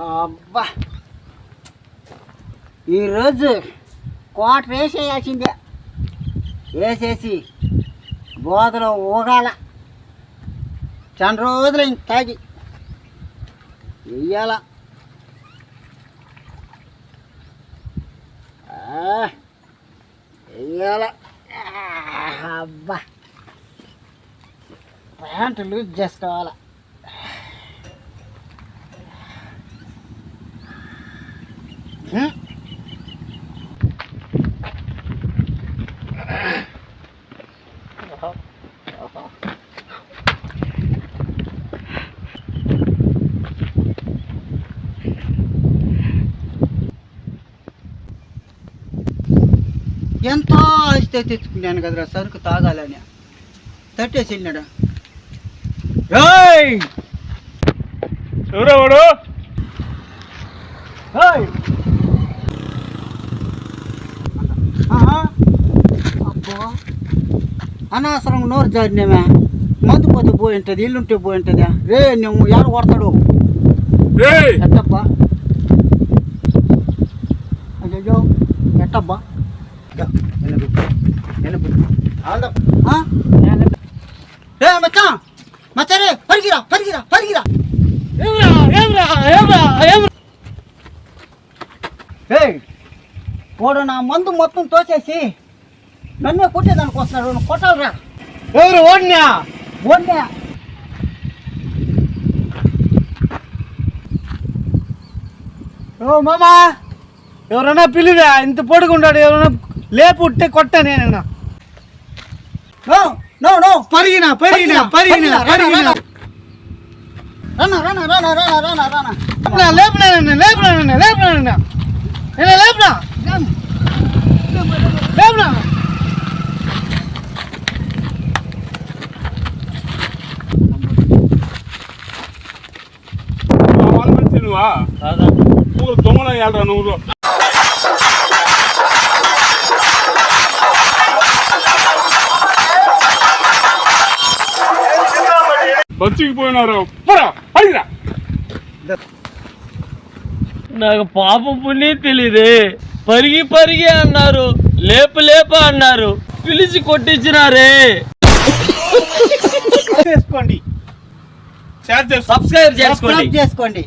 అబ్బా ఈరోజు క్వార్టర్ వేసేయాల్సిందే. వేసేసి బోధలో ఊగాల. చాలా రోజులు ఇంక తాగి వెయ్యాల. వెయ్యాల. అబ్బా ప్యాంటు లూజ్ చేసుకోవాలా. ఎంతో ఆస్తే తెచ్చుకున్నాను కదరా సరుకు తాగాలని. తట్టేసి వెళ్ళాడు. ఎవరెవడు? అబ్బో అనవసరం నోరు జారినామే. మందు పోతే పోయి ఉంటుంది, ఇల్లుంటే పోయి ఉంటుందా? రే నువ్వు ఎవరు కొడతాడు ఎట్టబ్బా? అయ్యో ఎట్టబ్బా? మచ్చా మచ్చరే పరిగిరా పరిగిరా పరిగిరా. వాడు నా మందు మొత్తం తోసేసి నన్నే కొట్టేదానికి వస్తున్నాడు. నువ్వు కొట్టావురా. ఎవరు? ఓడ్నా ఓడ్నా. ఓ మామా ఎవరన్నా పిలివా? ఇంత పొడుగుంటాడు. ఎవరన్నా లేపు ఉట్టే కొట్ట నేనన్నా. నో నో నో పరిగినా పరిగినా పరిగినా పరిగినా రానా రానా రానా రానా రానా రానా లేపునా లేపునా లేపునా నేను లేపునా లేపునా. నువ్వా దొంగన వెళ్ళరా నువ్వు? బచ్చికిపోయినారు. నాకు పాప పుణ్యం తెలీదే. పరిగి పరిగి అన్నారు, లేపు లేప అన్నారు, పిలిచి కొట్టించినారే. చేసుకోండి, సబ్స్క్రైబ్ చేసుకోండి.